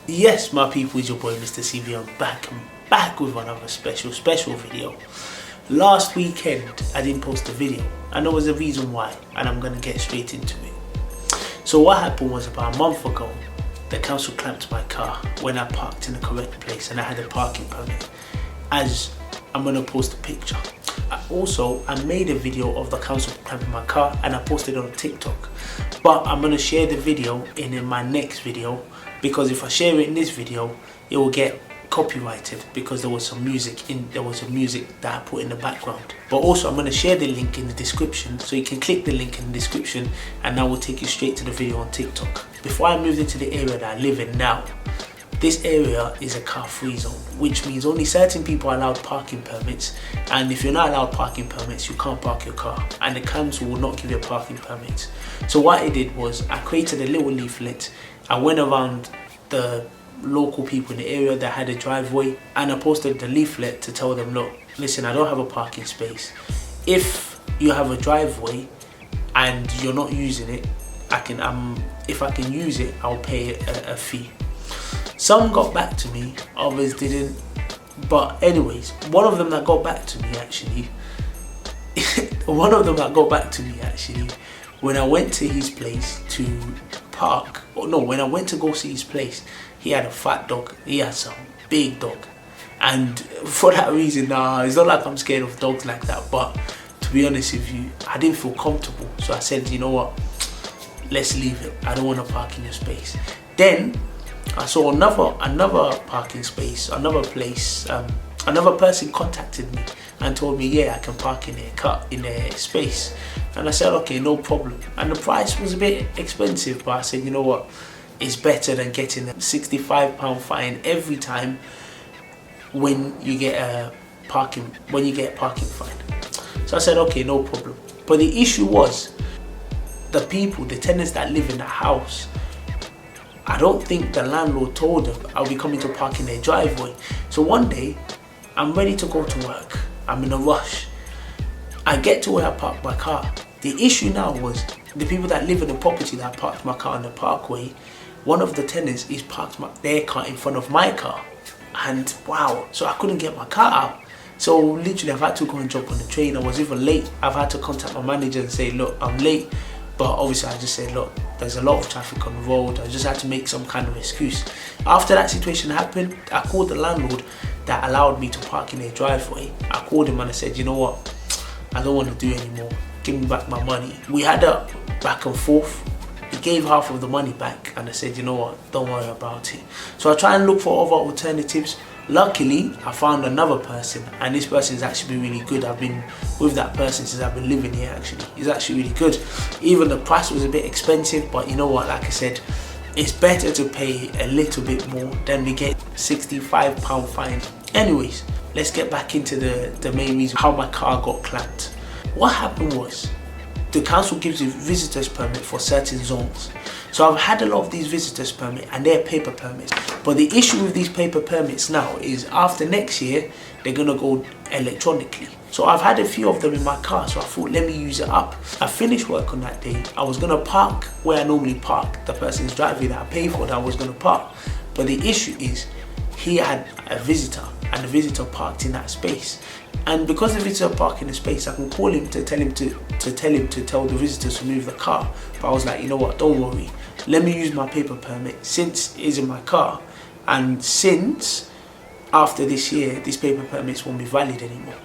Yes, my people, it's your boy MrCV. I'm back with another special video. Last weekend I didn't post a video and there was a reason why, and I'm gonna get straight into it. So what happened was, about a month ago, the council clamped my car when I parked in the correct place and I had a parking permit, as I'm gonna post a picture. I made a video of the council clamping my car and I posted it on TikTok, but I'm gonna share the video in my next video, because if I share it in this video it will get copyrighted because there was some music that I put in the background. But also I'm going to share the link in the description, so you can click the link in the description and that will take you straight to the video on TikTok. Before I moved into the area that I live in now, this area is a car-free zone, which means only certain people are allowed parking permits, and if you're not allowed parking permits you can't park your car, and the council will not give you a parking permit. So what I did was I created a little leaflet. I went around the local people in the area that had a driveway and I posted the leaflet to tell them, look, listen, I don't have a parking space. If you have a driveway and you're not using it, if I can use it, I'll pay a fee. Some got back to me, others didn't. But anyways, one of them that got back to me actually, when I went to his place to park, when I went to go see his place, he had a fat dog. He had some big dog, and for that reason, it's not like I'm scared of dogs like that, but to be honest with you, I didn't feel comfortable, so I said, you know what, let's leave it. I don't want to park in your space. Then I saw another parking space, another place. Another person contacted me and told me, yeah, I can park in a space. And I said, okay, no problem. And the price was a bit expensive, but I said, you know what, it's better than getting a £65 fine every time when you get a parking fine. So I said, okay, no problem. But the issue was, the tenants that live in the house, I don't think the landlord told them I'll be coming to park in their driveway. So one day, I'm ready to go to work. I'm in a rush. I get to where I parked my car. The issue now was, the people that live in the property that I parked my car on the parkway, one of the tenants is parked their car in front of my car. And wow, so I couldn't get my car out. So literally I've had to go and jump on the train. I was even late. I've had to contact my manager and say, look, I'm late. But obviously I just said, look, there's a lot of traffic on the road. I just had to make some kind of excuse. After that situation happened, I called the landlord that allowed me to park in their driveway. I called him and I said, you know what, I don't want to do anymore. Give me back my money. We had a back and forth. He gave half of the money back and I said, you know what, don't worry about it. So I try and look for other alternatives. Luckily, I found another person, and this person has actually been really good. I've been with that person since I've been living here actually. He's actually really good. Even the price was a bit expensive, but you know what, like I said, it's better to pay a little bit more than we get £65 fine. Anyways, let's get back into the main reason how my car got clamped. What happened was, the council gives you visitors permit for certain zones. So I've had a lot of these visitors permit and they're paper permits. But the issue with these paper permits now is, after next year, they're gonna go electronically. So I've had a few of them in my car, so I thought, let me use it up. I finished work on that day. I was gonna park where I normally park, the person's driveway that I pay for, that I was gonna park. But the issue is, he had a visitor and the visitor parked in that space. And because the visitor parked in the space, I can call him to tell the visitors to move the car. But I was like, you know what, don't worry. Let me use my paper permit since it's in my car. And since after this year, these paper permits won't be valid anymore.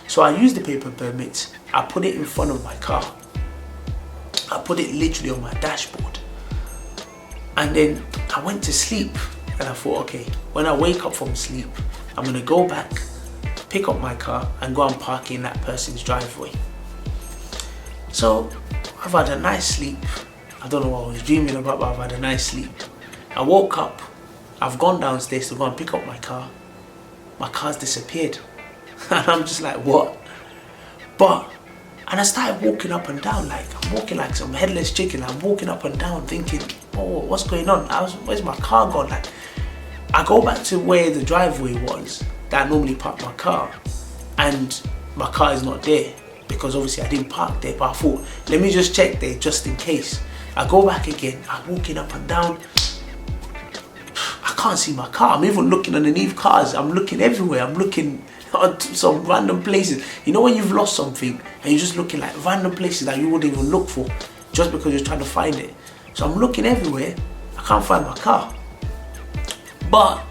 So I used the paper permits. I put it in front of my car. I put it literally on my dashboard. And then I went to sleep. And I thought, okay, when I wake up from sleep, I'm gonna go back, pick up my car and go and park in that person's driveway. So I've had a nice sleep. I don't know what I was dreaming about, but I've had a nice sleep. I woke up, I've gone downstairs to go and pick up my car. My car's disappeared. And I'm just like, what? And I started walking up and down, like I'm walking like some headless chicken. I'm walking up and down thinking, oh, what's going on? Where's my car gone? Like, I go back to where the driveway was that I normally park my car, and my car is not there because obviously I didn't park there, but I thought, let me just check there just in case. I go back again, I'm walking up and down, I can't see my car. I'm even looking underneath cars. I'm looking everywhere. I'm looking at some random places. You know when you've lost something and you're just looking like random places that you wouldn't even look for just because you're trying to find it. So I'm looking everywhere. I can't find my car. But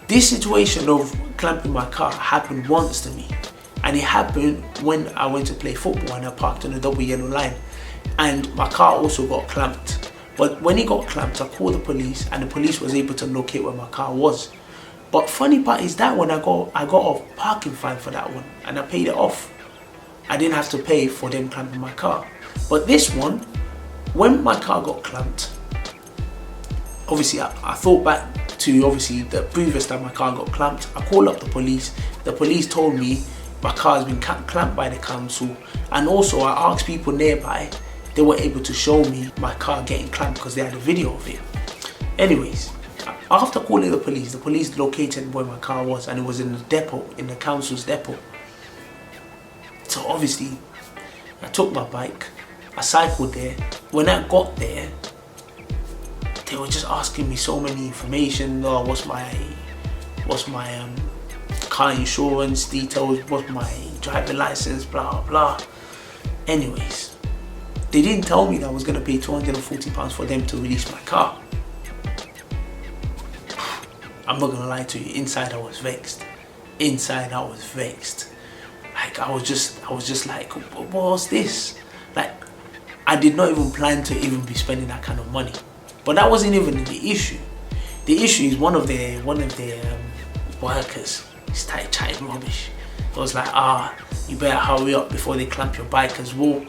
this situation of clamping my car happened once to me. And it happened when I went to play football and I parked on the double yellow line. And my car also got clamped. But when it got clamped, I called the police and the police was able to locate where my car was. But funny part is that when I got a parking fine for that one and I paid it off. I didn't have to pay for them clamping my car. But this one, when my car got clamped, obviously I thought back to obviously the previous time my car got clamped. I called up the police. The police told me my car has been clamped by the council, and also I asked people nearby. They were able to show me my car getting clamped because they had a video of it. Anyways, after calling the police located where my car was, and it was in the depot, in the council's depot. So obviously, I took my bike, I cycled there. When I got there, they were just asking me so many information. Oh, what's my car insurance details, what's my driving license, blah blah. Anyways, they didn't tell me that I was gonna pay £240 for them to release my car. I'm not gonna lie to you, inside I was vexed. Inside I was vexed. Like I was just like, what was this? Like I did not even plan to even be spending that kind of money. But that wasn't even the issue. The issue is one of their workers started chatting rubbish. It was like, you better hurry up before they clamp your bike as well.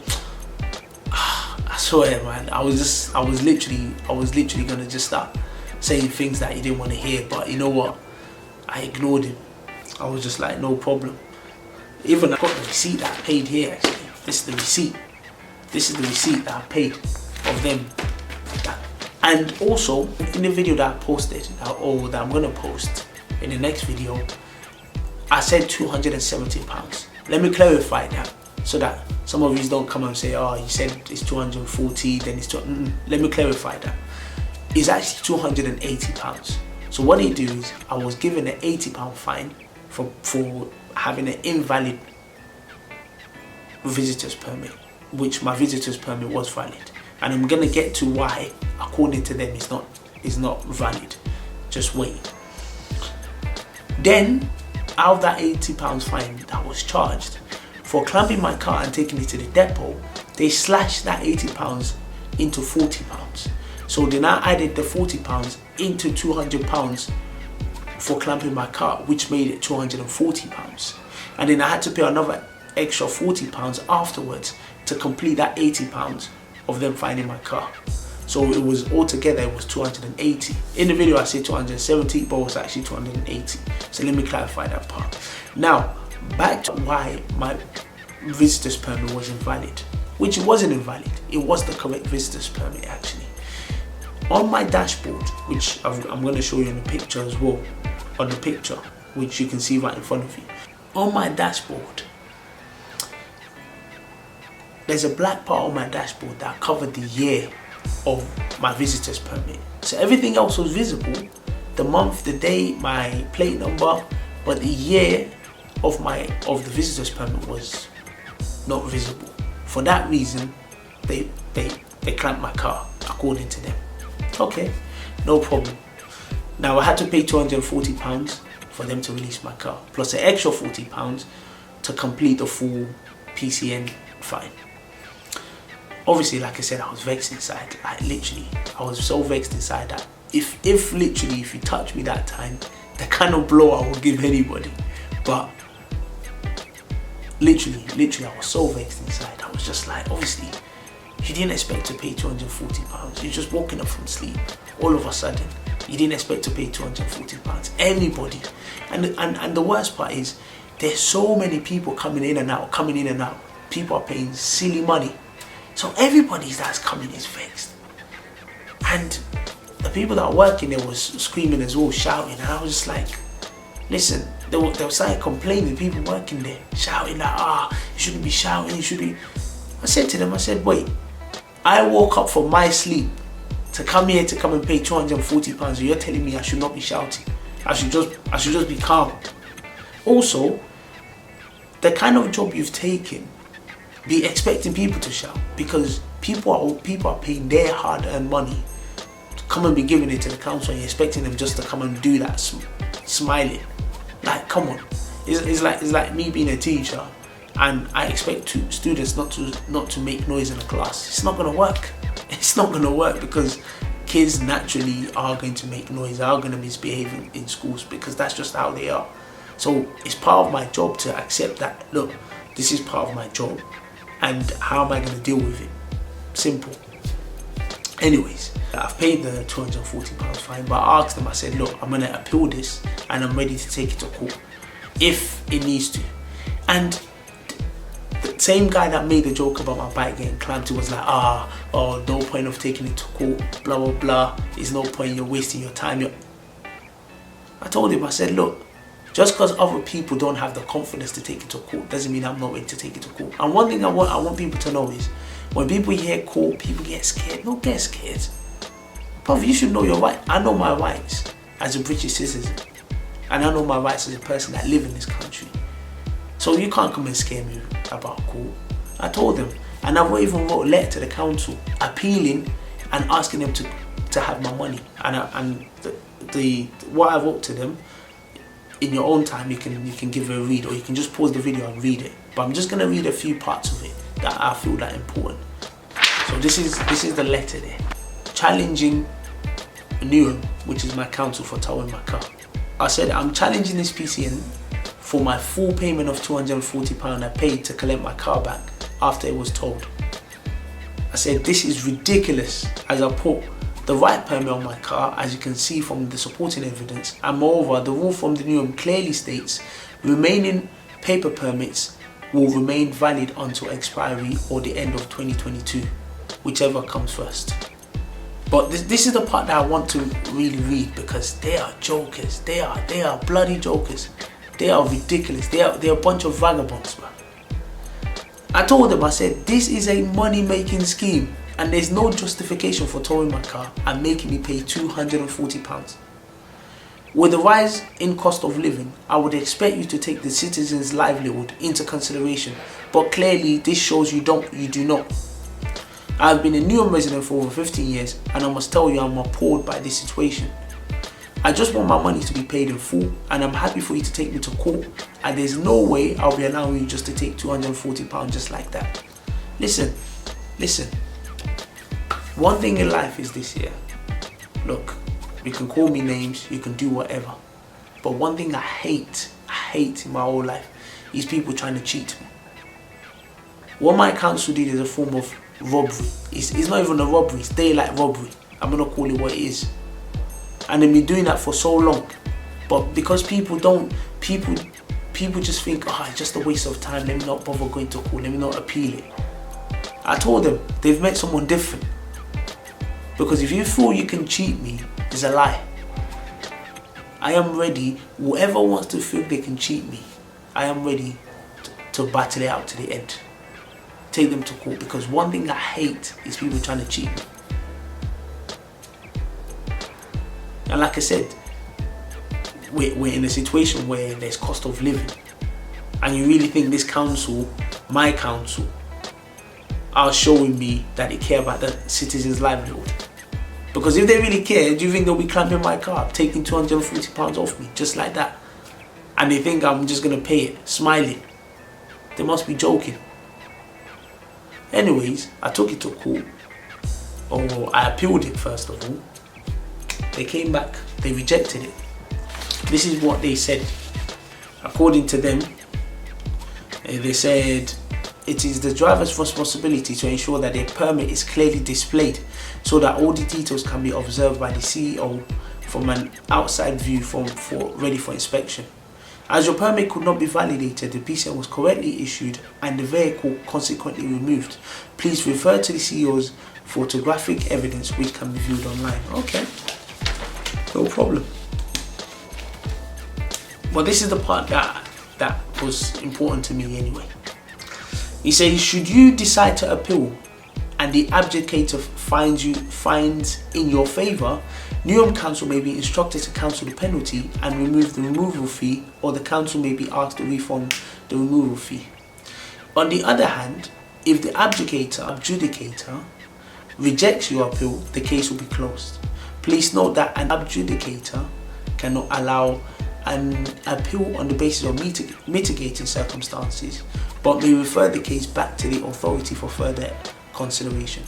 I swear, man, I was literally gonna just start saying things that he didn't want to hear, but you know what? I ignored him. I was just like, no problem. Even I got the receipt that I paid here actually. This is the receipt. This is the receipt that I paid of them. And also, in the video that I posted, or that I'm gonna post in the next video, I said £270. Let me clarify that so that some of you don't come and say, oh, you said it's 240, then it's let me clarify that. It's actually £280. So what they do is, I was given an £80 fine for having an invalid visitor's permit, which my visitor's permit was valid. And I'm gonna get to why, according to them, it's not valid. Just wait. Then, out of that £80 fine that was charged for clamping my car and taking it to the depot, they slashed that £80 into £40. So they now added the £40 into £200 for clamping my car, which made it £240. And then I had to pay another extra £40 afterwards to complete that £80 of them finding my car. So it was altogether, it was 280. In the video I said 270, but it was actually 280. So let me clarify that part. Now, back to why my visitor's permit was invalid, which it wasn't invalid. It was the correct visitor's permit actually. On my dashboard, which I'm going to show you in the picture as well, on the picture, which you can see right in front of you. On my dashboard, there's a black part on my dashboard that covered the year of my visitor's permit. So everything else was visible, the month, the day, my plate number, but the year of the visitor's permit was not visible. For that reason, they clamped my car, according to them. Okay, no problem. Now I had to pay £240 for them to release my car, plus an extra £40 to complete the full PCN fine. Obviously, like I said, I was vexed inside. Like literally, I was so vexed inside that if you touch me that time, the kind of blow I would give anybody. But literally, I was so vexed inside. I was just like, obviously, you didn't expect to pay £240. You're just waking up from sleep. All of a sudden, you didn't expect to pay £240. Anybody. And the worst part is, there's so many people coming in and out. People are paying silly money. So everybody that's coming is vexed. And the people that are working there was screaming as well, shouting. And I was just like, listen, they were starting complaining, people working there, shouting like, you shouldn't be shouting, you should be. I said to them, wait, I woke up from my sleep to come here to come and pay £240, you're telling me I should not be shouting. I should just be calm. Also, the kind of job you've taken, be expecting people to shout, because people are paying their hard-earned money to come and be giving it to the council, and you're expecting them just to come and do that smiling. Like, come on. It's like me being a teacher and I expect students not to make noise in the class. It's not gonna work. It's not gonna work, because kids naturally are going to make noise, are going to misbehave in schools, because that's just how they are. So it's part of my job to accept that, look, this is part of my job, and how am I going to deal with it? Simple. Anyways, I've paid the £240 fine, but I asked them, I said, look, I'm going to appeal this and I'm ready to take it to court if it needs to. And the same guy that made the joke about my bike getting clamped, was like, oh, no point of taking it to court, blah, blah, blah. There's no point, you're wasting your time. I told him, I said, look, just because other people don't have the confidence to take it to court doesn't mean I'm not ready to take it to court. And one thing I want people to know is, when people hear court, people get scared. Don't get scared. But you should know your rights. I know my rights as a British citizen, and I know my rights as a person that live in this country. So you can't come and scare me about court. I told them, and I even wrote a letter to the council appealing and asking them to have my money. And what I wrote to them, in your own time, you can give it a read, or you can just pause the video and read it. But I'm just gonna read a few parts of it that I feel that important. So this is the letter there, challenging Newham, which is my council, for towing my car. I said, I'm challenging this PCN for my full payment of £240 I paid to collect my car back after it was towed. I said, this is ridiculous, as I put the right permit on my car, as you can see from the supporting evidence, and moreover, the rule from the Newham clearly states remaining paper permits will remain valid until expiry or the end of 2022, whichever comes first. But this is the part that I want to really read, because they are jokers. They are bloody jokers. They are ridiculous. They're a bunch of vagabonds, man. I told them, I said, this is a money-making scheme, and there's no justification for towing my car and making me pay £240. With the rise in cost of living, I would expect you to take the citizens' livelihood into consideration, but clearly this shows you do not. I have been a Newham resident for over 15 years, and I must tell you I'm appalled by this situation. I just want my money to be paid in full, and I'm happy for you to take me to court, and there's no way I'll be allowing you just to take £240 just like that. Listen. One thing in life is this here. Look, you can call me names, you can do whatever. But one thing I hate in my whole life is people trying to cheat me. What my council did is a form of robbery. It's not even a robbery, it's daylight robbery. I'm gonna call it what it is. And they've been doing that for so long. But because people just think, it's just a waste of time, let me not bother going to court, let me not appeal it. I told them, they've met someone different. Because if you feel you can cheat me, it's a lie. I am ready, whoever wants to feel they can cheat me, I am ready to battle it out to the end. Take them to court, because one thing I hate is people trying to cheat me. And like I said, we're in a situation where there's cost of living, and you really think this council, my council, are showing me that they care about the citizens' livelihood? Because if they really care, do you think they'll be clamping my car, taking £240 off me, just like that? And they think I'm just going to pay it, smiling. They must be joking. Anyways, I took it to court. I appealed it first of all. They came back, they rejected it. This is what they said. According to them, they said, it is the driver's responsibility to ensure that their permit is clearly displayed so that all the details can be observed by the CEO from an outside view ready for inspection. As your permit could not be validated, the PCN was correctly issued and the vehicle consequently removed. Please refer to the CEO's photographic evidence which can be viewed online. Okay, no problem. But this is the part that was important to me anyway. He says, should you decide to appeal and the adjudicator finds in your favour, Newham Council may be instructed to cancel the penalty and remove the removal fee, or the council may be asked to refund the removal fee. On the other hand, if the adjudicator rejects your appeal, the case will be closed. Please note that an adjudicator cannot allow an appeal on the basis of mitigating circumstances, but may refer the case back to the authority for further consideration.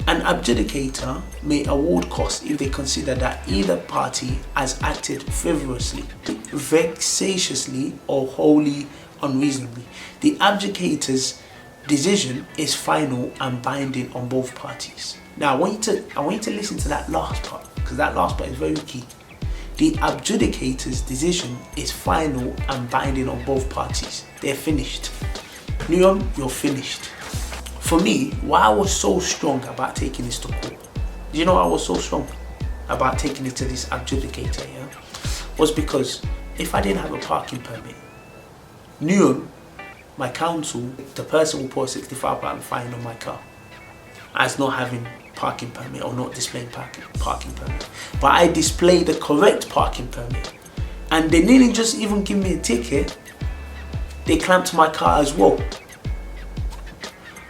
An adjudicator may award costs if they consider that either party has acted frivolously, vexatiously, or wholly unreasonably. The adjudicator's decision is final and binding on both parties. Now I want you to listen to that last part, because that last part is very key. The adjudicator's decision is final and binding on both parties. They're finished. Newham, you're finished. For me, why I was so strong about taking this to court, do you know I was so strong about taking it to this adjudicator, yeah? Was because if I didn't have a parking permit, Newham, my council, the person will put a £65 fine on my car as not having parking permit or not displaying parking permit. But I displayed the correct parking permit, and they didn't just even give me a ticket, they clamped my car as well.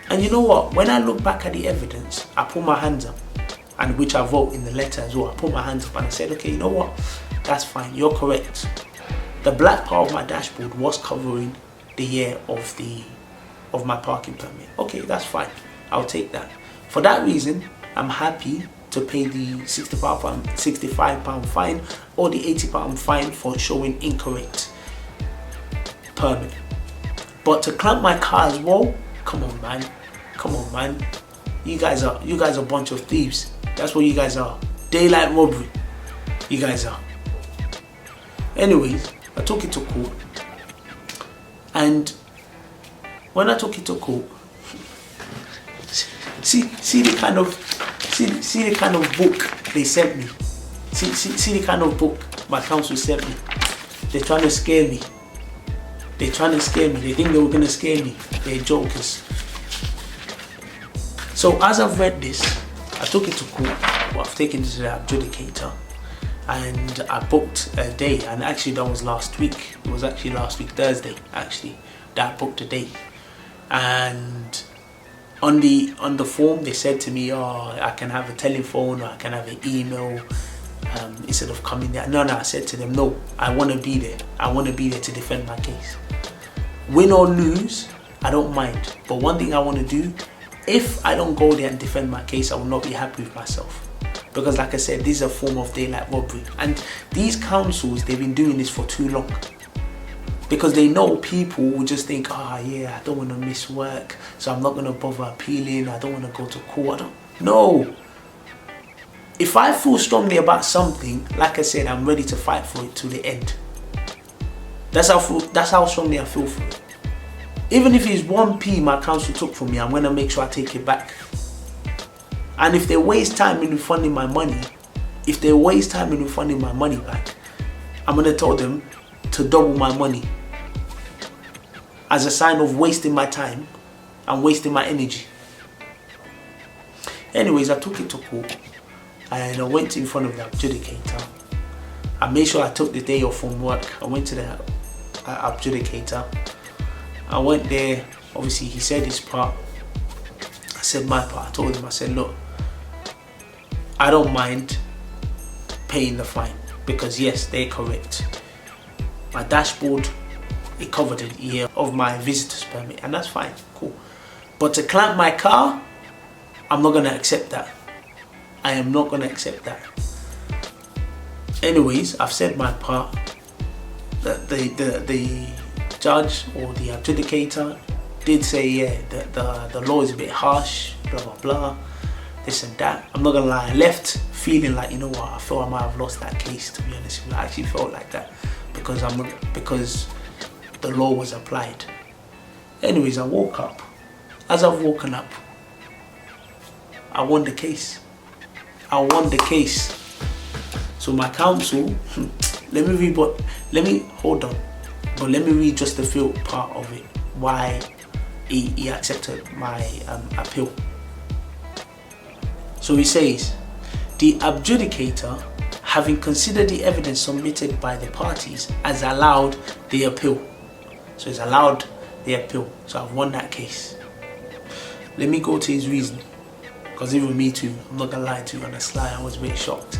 And you know what, when I look back at the evidence, I put my hands up, and which I wrote in the letter as well. I put my hands up and I said, okay, you know what, that's fine, you're correct. The black part of my dashboard was covering the year of my parking permit. Okay, that's fine, I'll take that. For that reason, I'm happy to pay the £65 fine or the £80 fine for showing incorrect permit. But to clamp my car as well, come on man, you guys are a bunch of thieves. That's what you guys are. Daylight robbery, you guys are. Anyways, I took it to court, and when I took it to court, see the kind of book they sent me. See the kind of book my council sent me. They're trying to scare me. They think they were gonna scare me. They're jokers. So as I've read this, I took it to court. Well, I've taken it to the adjudicator, and I booked a day. And actually, that was last week. It was actually last week, Thursday. Actually, that I booked a day. And on the form, they said to me, "Oh, I can have a telephone, or I can have an email instead of coming there." No, I said to them, "No, I want to be there. I want to be there to defend my case. Win or lose, I don't mind. But one thing I want to do, if I don't go there and defend my case, I will not be happy with myself. Because like I said, this is a form of daylight robbery. And these councils, they've been doing this for too long. Because they know people will just think, yeah, I don't want to miss work, so I'm not going to bother appealing, I don't want to go to court. No. If I feel strongly about something, like I said, I'm ready to fight for it to the end. That's how strongly I feel for it. Even if it's 1p my council took from me, I'm going to make sure I take it back. And if they waste time in refunding my money, back, I'm going to tell them to double my money as a sign of wasting my time and wasting my energy. Anyways, I took it to court and I went in front of the adjudicator. I made sure I took the day off from work. I went to the adjudicator. I went there, obviously he said his part, I said my part. I told him, I said, look, I don't mind paying the fine because yes, they're correct. My dashboard, it covered a year of my visitor's permit, and that's fine, cool. But to clamp my car, I'm not gonna accept that. I am not gonna accept that. Anyways, I've said my part. The judge or the adjudicator did say, yeah, the law is a bit harsh, blah blah blah, this and that. I'm not gonna lie, I left feeling like, you know what, I thought I might have lost that case, to be honest with you. I actually felt like that because the law was applied. Anyways, I woke up. As I've woken up, I won the case. So my counsel, let me read just the field part of it, why he accepted my appeal. So he says, the adjudicator, having considered the evidence submitted by the parties, has allowed the appeal. So he's allowed the appeal. So I've won that case. Let me go to his reasoning. Because even me too, I'm not gonna lie to you on the sly, I was a bit shocked.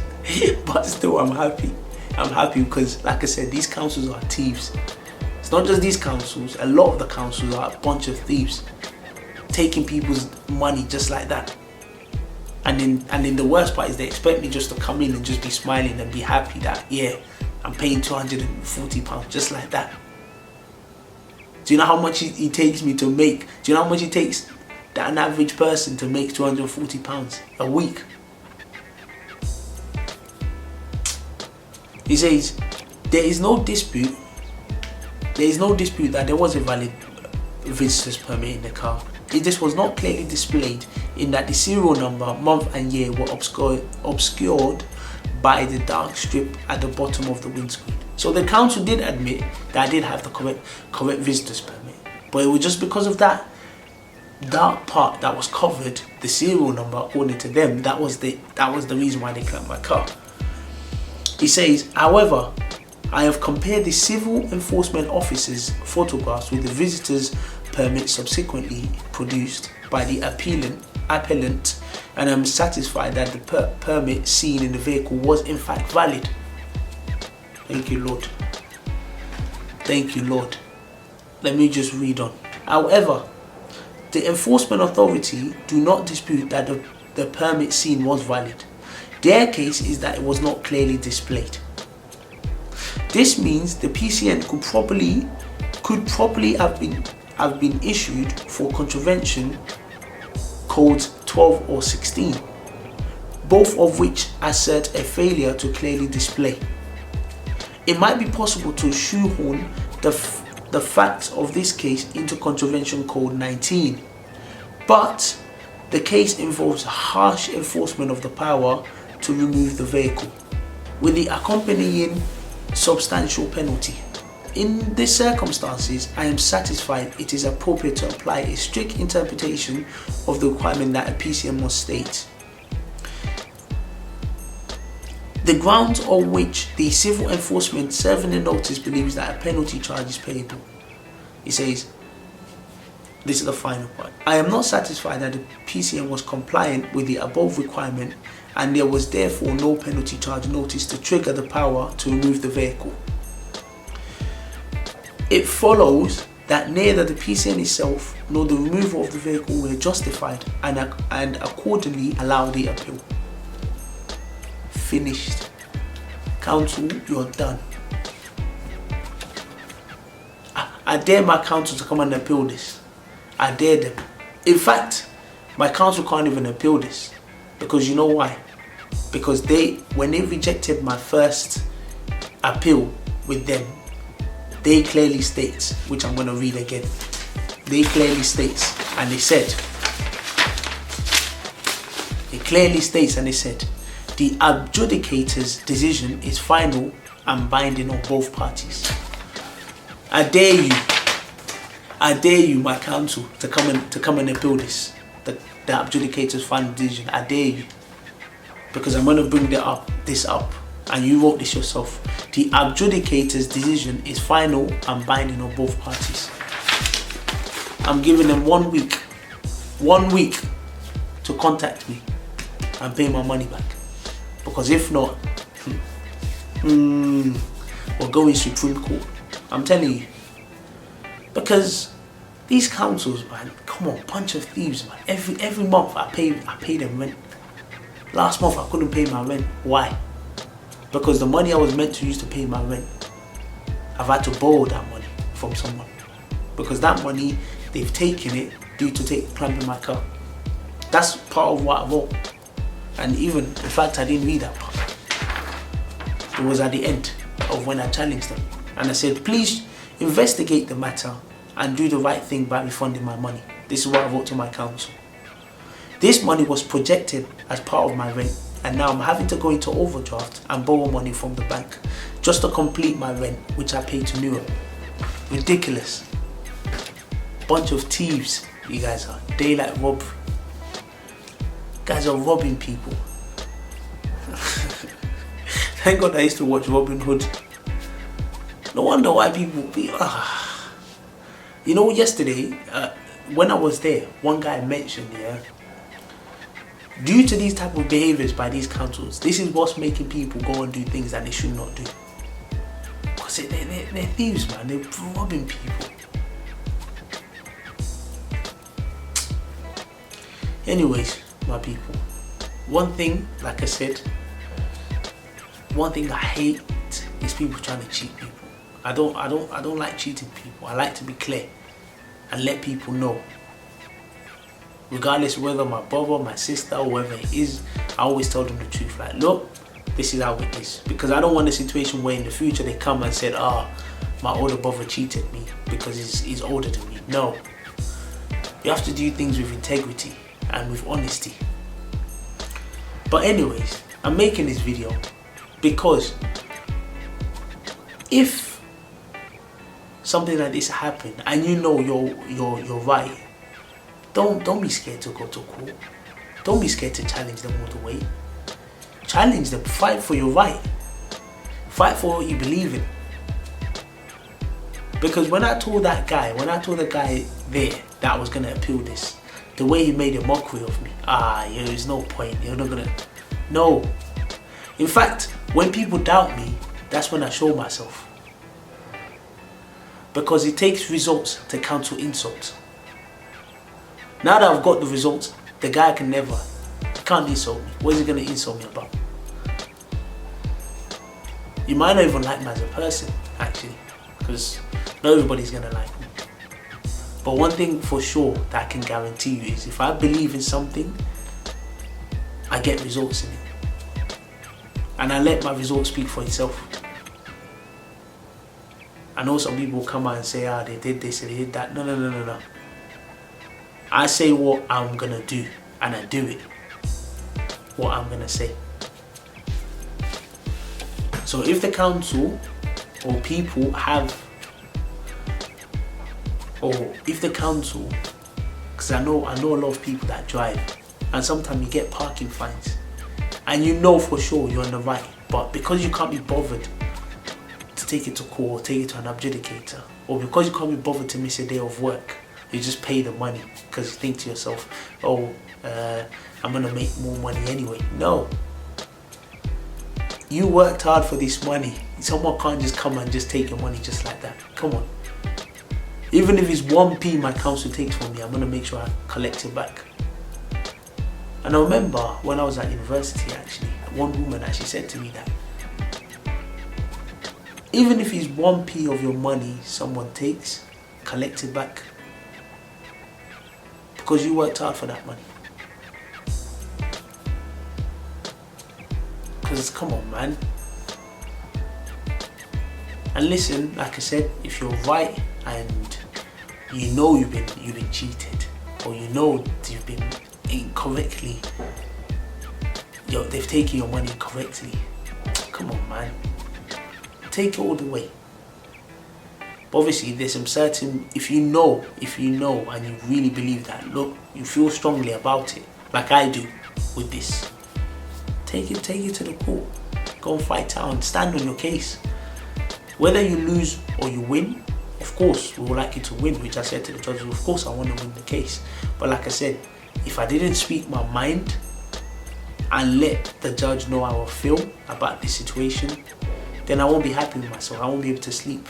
But still, I'm happy. I'm happy because, like I said, these councils are thieves. It's not just these councils, a lot of the councils are a bunch of thieves. Taking people's money just like that. And then the worst part is they expect me just to come in and just be smiling and be happy that, yeah, I'm paying £240 just like that. Do you know how much it takes me to make? Do you know how much it takes an average person to make £240 a week? He says, there is no dispute that there was a valid visitor's permit in the car. This was not clearly displayed in that the serial number, month and year were obscured by the dark strip at the bottom of the windscreen. So the council did admit that I did have the correct visitor's permit, but it was just because of that dark part that was covered, the serial number, according to them, that was the reason why they clamped my car. He says, however, I have compared the civil enforcement officer's photographs with the visitor's permit subsequently produced by the appellant, and I'm satisfied that the permit seen in the vehicle was in fact valid. Thank you, Lord. Thank you, Lord. Let me just read on. However, the enforcement authority do not dispute that the permit seen was valid. Their case is that it was not clearly displayed. This means the PCN could properly have been issued for contravention codes 12 or 16, both of which assert a failure to clearly display. It might be possible to shoehorn the facts of this case into contravention code 19, but the case involves harsh enforcement of the power to remove the vehicle, with the accompanying substantial penalty. In these circumstances, I am satisfied it is appropriate to apply a strict interpretation of the requirement that a PCN must state. The grounds on which the civil enforcement serving the notice believes that a penalty charge is payable. He says, this is the final part. I am not satisfied that the PCN was compliant with the above requirement and there was therefore no penalty charge notice to trigger the power to remove the vehicle. It follows that neither the PCN itself nor the removal of the vehicle were justified and accordingly allow the appeal. Finished. Council, you're done. I dare my council to come and appeal this. I dare them. In fact, my council can't even appeal this. Because you know why? Because when they rejected my first appeal with them, they clearly states, which I'm going to read again. They clearly states, and they said, the adjudicator's decision is final and binding on both parties. I dare you, my council, to come and appeal this. The adjudicator's final decision. I dare you, because I'm going to bring this up, and you wrote this yourself. The adjudicator's decision is final and binding on both parties. I'm giving them 1 week to contact me and pay my money back, because if not, we're going Supreme Court. I'm telling you, because these councils, man, come on, bunch of thieves, man. Every month I pay them rent. Last month I couldn't pay my rent. Why? Because the money I was meant to use to pay my rent, I've had to borrow that money from someone. Because that money, they've taken it due to clamping my car. That's part of what I wrote. And even, in fact, I didn't read that part. It was at the end of when I challenged them. And I said, please investigate the matter and do the right thing by refunding my money. This is what I wrote to my council. This money was projected as part of my rent, and now I'm having to go into overdraft and borrow money from the bank just to complete my rent, which I paid to Newark. Ridiculous. Bunch of thieves, you guys are. Daylight robbery. guys are robbing people. Thank God I used to watch Robin Hood. No wonder why people be... You know, yesterday, when I was there, one guy mentioned, yeah, due to these type of behaviours by these councils, this is what's making people go and do things that they should not do. Because they're thieves, man. They're robbing people. Anyways, my people, one thing, like I said, one thing I hate is people trying to cheat people. I don't like cheating people. I like to be clear and let people know. Regardless of whether my brother, my sister, or whoever it is, I always tell them the truth. Like, look, this is how it is. Because I don't want a situation where in the future they come and said, my older brother cheated me because he's older than me. No. You have to do things with integrity and with honesty. But anyways, I'm making this video because if something like this happened and you know you're right, don't be scared to go to court. Don't be scared to challenge them all the way. Challenge them. Fight for your right. Fight for what you believe in. Because when I told the guy there that I was gonna appeal this, the way he made a mockery of me, there's no point. You're not gonna. No. In fact, when people doubt me, that's when I show myself. Because it takes results to cancel insults. Now that I've got the results, the guy can't insult me. What is he going to insult me about? You might not even like me as a person, actually, because not everybody's going to like me. But one thing for sure that I can guarantee you is if I believe in something, I get results in it. And I let my results speak for itself. I know some people come out and say, they did this and they did that. No. I say what I'm going to do and I do it. What I'm going to say. So if the council or people because I know a lot of people that drive and sometimes you get parking fines and you know for sure you're on the right, but because you can't be bothered to take it to court or take it to an adjudicator, or because you can't be bothered to miss a day of work, you just pay the money because you think to yourself, I'm gonna make more money anyway. No. You worked hard for this money. Someone can't just come and just take your money just like that. Come on. Even if it's 1p my council takes from me, I'm gonna make sure I collect it back. And I remember when I was at university, actually, one woman actually said to me that even if it's 1p of your money someone takes, collect it back. Because you worked hard for that money. Because come on, man. And listen, like I said, if you're right and you know you've been cheated, or you know you've been incorrectly, they've taken your money correctly, come on, man. Take it all the way. But obviously there's some certain, if you know and you really believe that, look, you feel strongly about it, like I do with this, take it to the court. Go and fight out and stand on your case. Whether you lose or you win, of course we would like you to win, which I said to the judge, of course I want to win the case. But like I said, if I didn't speak my mind and let the judge know how I feel about this situation, then I won't be happy with myself. I won't be able to sleep.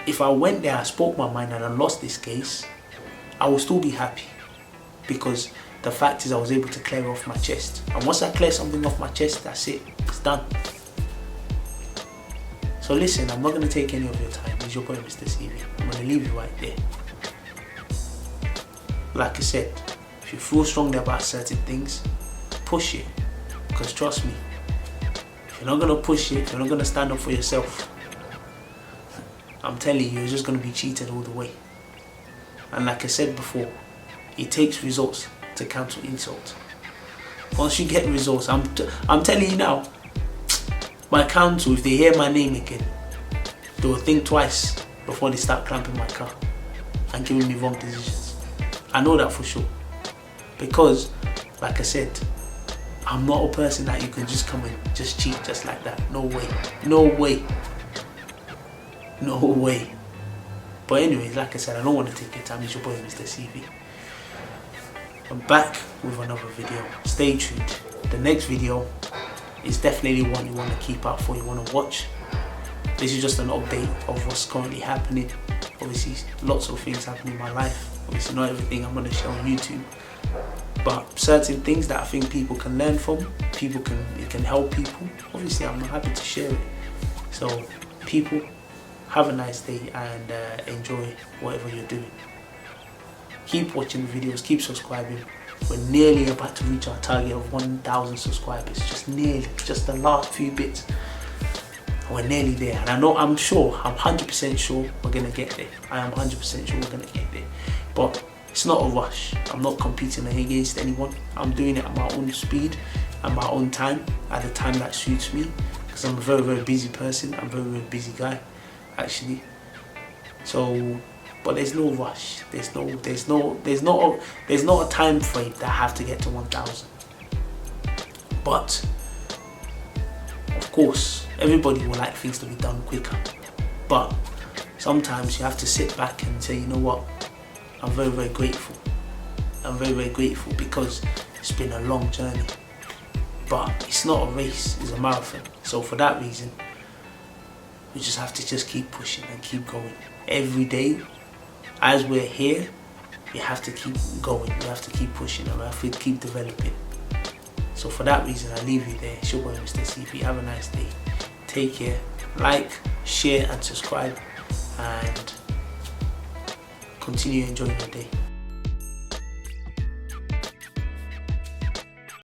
If I went there, I spoke my mind and I lost this case, I will still be happy. Because the fact is I was able to clear off my chest. And once I clear something off my chest, that's it. It's done. So listen, I'm not going to take any of your time. It's your boy, MrCV. I'm going to leave you right there. Like I said, if you feel strongly about certain things, push it. Because trust me, if you're not going to push it, if you're not going to stand up for yourself, I'm telling you, you're just going to be cheated all the way. And like I said before, it takes results to cancel insults. Once you get results, I'm telling you now, my council, if they hear my name again, they will think twice before they start clamping my car and giving me wrong decisions. I know that for sure. Because like I said, I'm not a person that you can just come and just cheat just like that. No way. No way. No way. But anyways, like I said, I don't want to take your time. It's your boy, MrCV. I'm back with another video. Stay tuned. The next video is definitely one you want to keep out for, you want to watch. This is just an update of what's currently happening. Obviously, lots of things happen in my life. Obviously, not everything I'm going to share on YouTube. But certain things that I think people can learn from, it can help people. Obviously, I'm happy to share it. So, people, have a nice day and enjoy whatever you're doing. Keep watching the videos, keep subscribing. We're nearly about to reach our target of 1,000 subscribers. Just nearly, just the last few bits. We're nearly there, and I'm 100% sure we're gonna get there. I am 100% sure we're gonna get there. But it's not a rush. I'm not competing against anyone. I'm doing it at my own speed, at my own time, at the time that suits me. Because I'm a very, very busy person. I'm a very, very busy guy, actually. So, but there's no rush. There's not a time frame that I have to get to 1,000. But of course, everybody will like things to be done quicker. But sometimes you have to sit back and say, you know what? I'm very, very grateful. I'm very, very grateful because it's been a long journey. But it's not a race, it's a marathon. So for that reason, we just have to just keep pushing and keep going. Every day, as we're here, we have to keep going. We have to keep pushing and we have to keep developing. So for that reason, I leave you there. It's your boy, MrCV. Have a nice day. Take care. Like, share and subscribe. And continue enjoying your day.